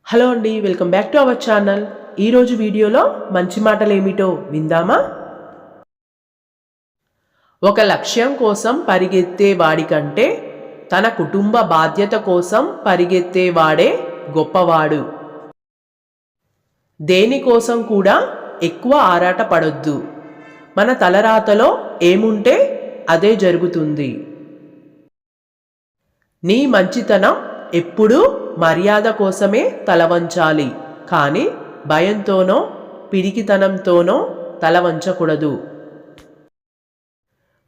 Hello అండి, welcome back to our channel. ఈరోజు వీడియోలో మంచి మాటలు ఏమిటో విందామా? ఒక లక్ష్యం కోసం పరిగెత్తే వాడికంటే తన కుటుంబ బాధ్యత కోసం పరిగెత్తేవాడే గొప్పవాడు. దేనికోసం కూడా ఎక్కువ ఆరాట పడొద్దు. మన తలరాతలో ఏముంటే అదే జరుగుతుంది. నీ మంచితనం ఎప్పుడూ మర్యాద కోసమే తలవంచాలి, కానీ భయంతోనో పిరికితనంతోనో తలవంచకూడదు.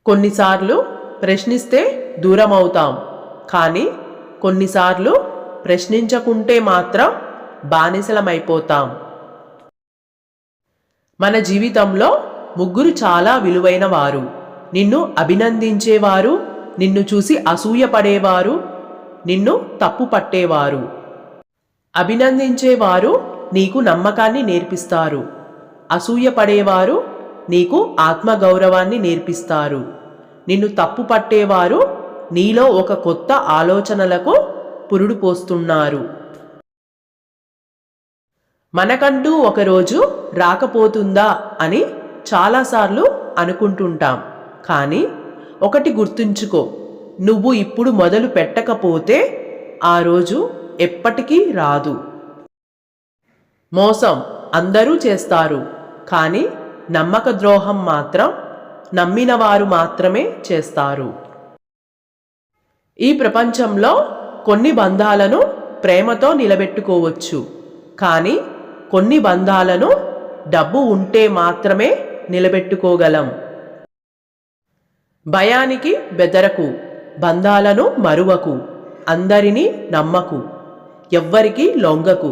కొన్నిసార్లు ప్రశ్నిస్తే దూరం అవుతాం, కానీ కొన్నిసార్లు ప్రశ్నించకుంటే మాత్రం బానిసలమైపోతాం. మన జీవితంలో ముగ్గురు చాలా విలువైన వారు: నిన్ను అభినందించేవారు, నిన్ను చూసి అసూయపడేవారు, నిన్ను తప్పు పట్టేవారు. అభినందించేవారు నీకు నమ్మకాన్ని నేర్పిస్తారు. అసూయపడేవారు నీకు ఆత్మగౌరవాన్ని నేర్పిస్తారు. నిన్ను తప్పు పట్టేవారు నీలో ఒక కొత్త ఆలోచనలకు పురుడు పోస్తున్నారు. మనకంటూ ఒకరోజు రాకపోతుందా అని చాలాసార్లు అనుకుంటుంటాం, కానీ ఒకటి గుర్తుంచుకో, నువ్వు ఇప్పుడు మొదలు పెట్టకపోతే ఆ రోజు ఎప్పటికీ రాదు. మోసం అందరూ చేస్తారు, కానీ నమ్మక ద్రోహం మాత్రం నమ్మిన వారు మాత్రమే చేస్తారు. ఈ ప్రపంచంలో కొన్ని బంధాలను ప్రేమతో నిలబెట్టుకోవచ్చు, కానీ కొన్ని బంధాలను డబ్బు ఉంటే మాత్రమే నిలబెట్టుకోగలం. భయానికి బెదరకు, బంధాలను మరువకు, అందరినీ నమ్మకు, ఎవ్వరికి లొంగకు.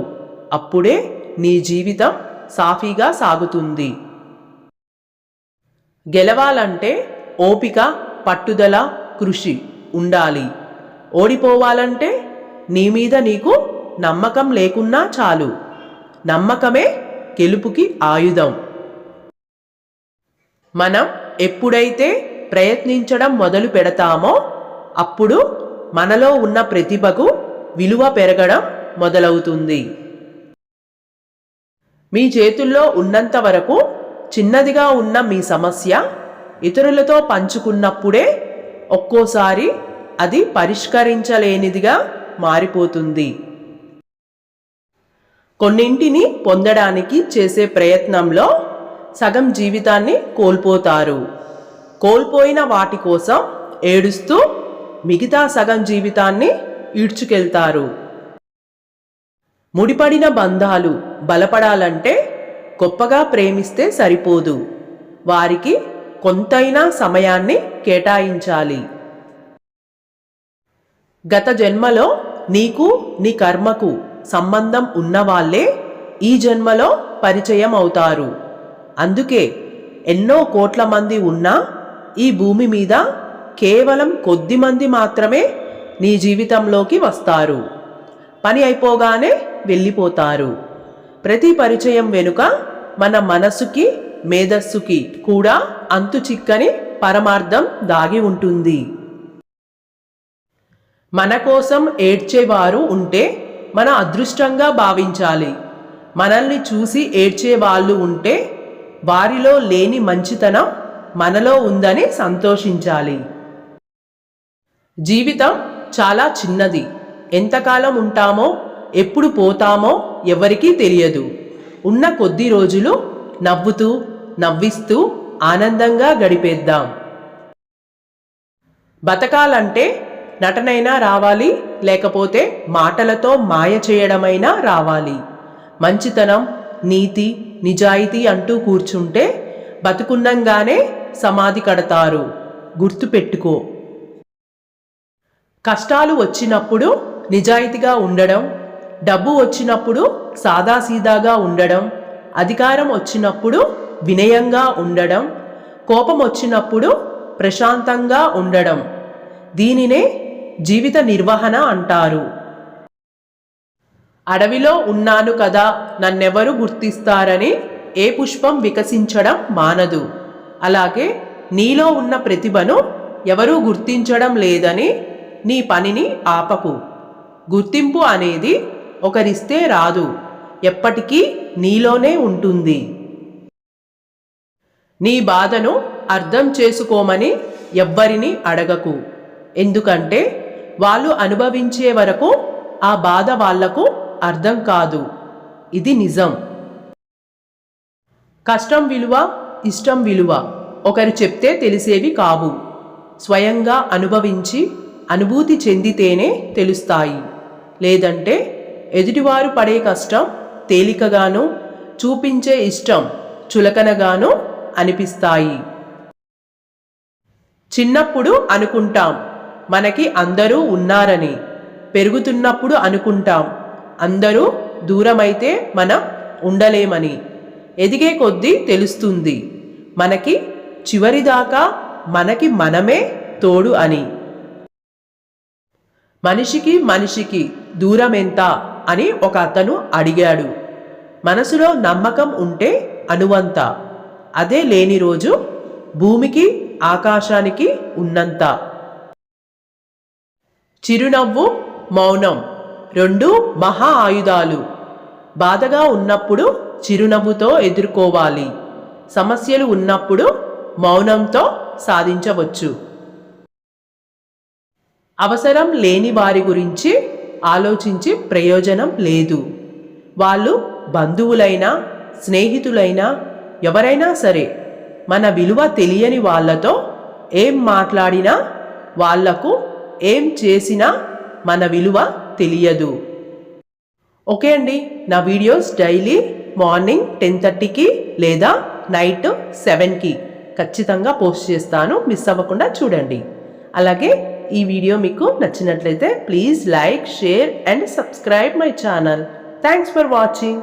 అప్పుడే నీ జీవితం సాఫీగా సాగుతుంది. గెలవాలంటే ఓపిక, పట్టుదల, కృషి ఉండాలి. ఓడిపోవాలంటే నీ మీద నీకు నమ్మకం లేకున్నా చాలు. నమ్మకమే గెలుపుకి ఆయుధం. మనం ఎప్పుడైతే ప్రయత్నించడం మొదలు పెడతామో అప్పుడు మనలో ఉన్న ప్రతిభకు విలువ పెరగడం మొదలవుతుంది. మీ చేతుల్లో ఉన్నంత వరకు చిన్నదిగా ఉన్న మీ సమస్య ఇతరులతో పంచుకున్నప్పుడే ఒక్కోసారి అది పరిష్కరించలేనిదిగా మారిపోతుంది. కొన్నింటిని పొందడానికి చేసే ప్రయత్నంలో సగం జీవితాన్ని కోల్పోతారు. కోల్పోయిన వాటి కోసం ఏడుస్తూ మిగతా సగం జీవితాన్ని ఈడ్చుకెళ్తారు. ముడిపడిన బంధాలు బలపడాలంటే గొప్పగా ప్రేమిస్తే సరిపోదు, వారికి కొంతైనా సమయాన్ని కేటాయించాలి. గత జన్మలో నీకు నీ కర్మకు సంబంధం ఉన్నవాళ్లే ఈ జన్మలో పరిచయం అవుతారు. అందుకే ఎన్నో కోట్ల మంది ఉన్నా ఈ భూమి మీద కేవలం కొద్ది మంది మాత్రమే నీ జీవితంలోకి వస్తారు. పని అయిపోగానే వెళ్ళిపోతారు. ప్రతి పరిచయం వెనుక మన మనసుకి, మేధస్సుకి కూడా అంతు చిక్కని పరమార్థం దాగి ఉంటుంది. మన కోసం ఏడ్చేవారు ఉంటే మన అదృష్టంగా భావించాలి. మనల్ని చూసి ఏడ్చే వాళ్ళు ఉంటే వారిలో లేని మంచితనం మనలో ఉందని సంతోషించాలి. జీవితం చాలా చిన్నది. ఎంతకాలం ఉంటామో, ఎప్పుడు పోతామో ఎవరికీ తెలియదు. ఉన్న కొద్ది రోజులు నవ్వుతూ, నవ్విస్తూ ఆనందంగా గడిపేద్దాం. బతకాలంటే నటనైనా రావాలి, లేకపోతే మాటలతో మాయ చేయడమైనా రావాలి. మంచితనం, నీతి, నిజాయితీ అంటూ కూర్చుంటే బతుకున్నంగానే సమాధి కడతారు. గుర్తుపెట్టుకో. కష్టాలు వచ్చినప్పుడు నిజాయితీగా ఉండడం, డబ్బు వచ్చినప్పుడు సాదాసీదాగా ఉండడం, అధికారం వచ్చినప్పుడు వినయంగా ఉండడం, కోపం వచ్చినప్పుడు ప్రశాంతంగా ఉండడం, దీనినే జీవిత నిర్వహణ అంటారు. అడవిలో ఉన్నాను కదా, నన్నెవరు గుర్తిస్తారని ఏ పుష్పం వికసించడం మానదు. అలాగే నీలో ఉన్న ప్రతిభను ఎవరూ గుర్తించడం లేదని నీ పనిని ఆపకు. గుర్తింపు అనేది ఒకరిస్తే రాదు, ఎప్పటికీ నీలోనే ఉంటుంది. నీ బాధను అర్థం చేసుకోమని ఎవ్వరిని అడగకు, ఎందుకంటే వాళ్ళు అనుభవించే వరకు ఆ బాధ వాళ్లకు అర్థం కాదు. ఇది నిజం. కష్టం విలువ, ఇష్టం విలువ ఒకరు చెప్తే తెలిసేవి కావు. స్వయంగా అనుభవించి అనుభూతి చెందితేనే తెలుస్తాయి. లేదంటే ఎదుటివారు పడే కష్టం తేలికగాను, చూపించే ఇష్టం చులకనగాను అనిపిస్తాయి. చిన్నప్పుడు అనుకుంటాం మనకి అందరూ ఉన్నారని, పెరుగుతున్నప్పుడు అనుకుంటాం అందరూ దూరమైతే మనం ఉండలేమని, ఎదిగే కొద్దీ తెలుస్తుంది మనకి చివరిదాకా మనకి మనమే తోడు అని. మనిషికి మనిషికి దూరం ఎంత అని ఒక అతను అడిగాడు. మనసులో నమ్మకం ఉంటే అనువంత, అదే లేని రోజు భూమికి ఆకాశానికి ఉన్నంత. చిరునవ్వు, మౌనం రెండు మహా ఆయుధాలు. బాధగా ఉన్నప్పుడు చిరునవ్వుతో ఎదుర్కోవాలి, సమస్యలు ఉన్నప్పుడు మౌనంతో సాధించవచ్చు. అవసరం లేని వారి గురించి ఆలోచించి ప్రయోజనం లేదు. వాళ్ళు బంధువులైనా స్నేహితులైనా ఎవరైనా సరే, మన విలువ తెలియని వాళ్ళతో ఏం మాట్లాడినా, వాళ్లకు ఏం చేసినా మన విలువ తెలియదు. ఓకే అండి, నా వీడియోస్ డైలీ మార్నింగ్ 10:30కి లేదా నైట్ 7కి ఖచ్చితంగా పోస్ట్ చేస్తాను. మిస్ అవ్వకుండా చూడండి. అలాగే ఈ వీడియో మీకు నచ్చినట్లయితే please like, share and subscribe my channel. Thanks for watching.